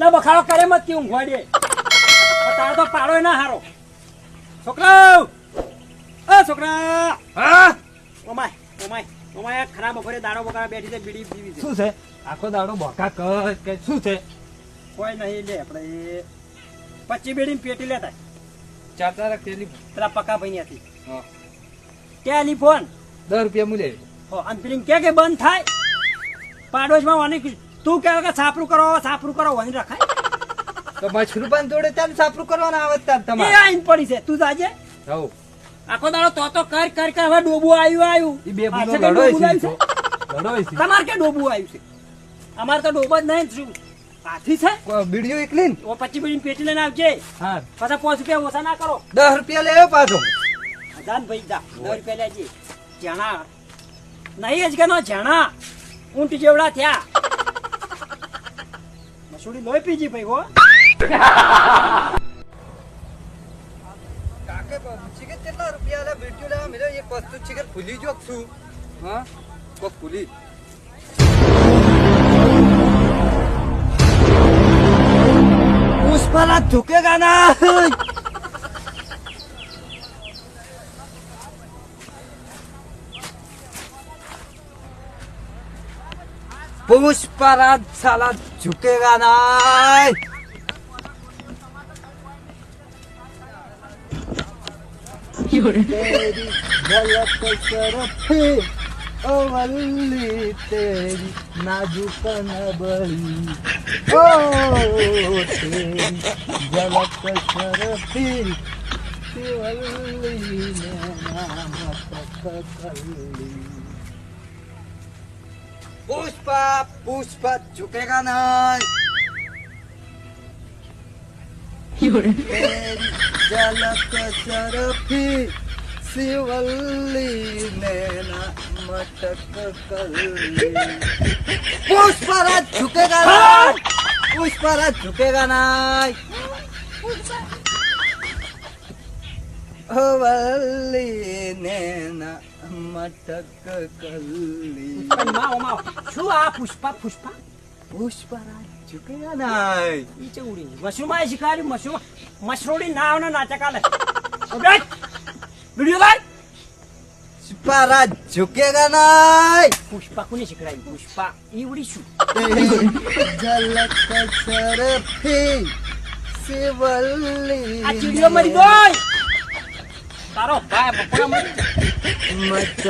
રાતના બખાડો કરે મત કે ઊંઘવા દે. તારે તો પાડો ના હારો. છોકરાઓ છોકરા. હા ઓમાય ઓમાય ઓમાય ખરાબ બપોરે દાડો બગાડ બેઠી છે બીડી પીવી છે. શું છે આખો દાડો બોકા કર કે શું છે? કોઈ નહીં લે આપણે 25 બેડી પેટી લેતા ચાર ટેલિફોન પેલા પક્કા ભાઈ હતી હા ટેલિફોન 10 રૂપિયા મૂલે. અને પેલી કે બંધ થાય પાડોશમાં વાની તું કે સાપરું કરો વની રખાય. તો મછરું પણ જોડે ત્યાં સાપરું કરવાના આવે ત્યાં એ તમારે આઈન પડી છે તું જાજે હવ આખો દાડો તો કર હવે ડોબું આવ્યું ઈ બે પાછળ બુનો કઈ લડોય ડોબું છે લડોય છે. તમારે કે ડોબું આવ્યું છે? અમારે તો ડોબો જ નહીં શું હાથી છે. બીડીઓ એકલી ને? ઓ 25 બેડી પેટી લઈને આવજે. હા પાછા 5 રૂપિયા ઓછા ના કરો. 10 રૂપિયા લેવો પાછો. જાન ભાઈ જા 10 રૂપિયા લેજે. જણા નહીં જ કે જણા ઊંટ જેવડા થયા. મસૂડી લોહી પીજી ભાઈ હો. કાકે પૂછી કે કેટલા રૂપિયા લે બીડીઓ લેવા મેલો એક વસ્તુ છે કે ભૂલી જો છું. હા કોક ભૂલી उस पर आज झुकेगा ना. पुष्पराज साला झुकेगा ना. तेरी झलक सरफी ओ वल्ली तेरी नाजुक नबड़ी ओ तेरी झलक सरफी वल्ली ने नामक पुष्पा झुकेगा नहीं. तेरी झलक सरफी शिवल्ली नैना मटक कल्ली. पुष्पराज झुकेगा नहीं. पुष्पराज झुकेगा नहीं. वल्ली नैना मटक कल्ली. શું આ પુષ્પા પુષ્પરાજ झुकेगा नहीं. ઈ ચૌડી મશરૂમાં શીખવાડ્યું મશરૂડી ના નાચક આલે વિડિયો લાય. પુષ્પરાજ झुकेगा नहीं. પુષ્પા કોને શીખવાડ્યું? પુષ્પા ઈવડી શું? झलक सरफी शिवल्ली આ ચીડિયો મરી ગયો તારો ભાઈ બપોરા મરી मटक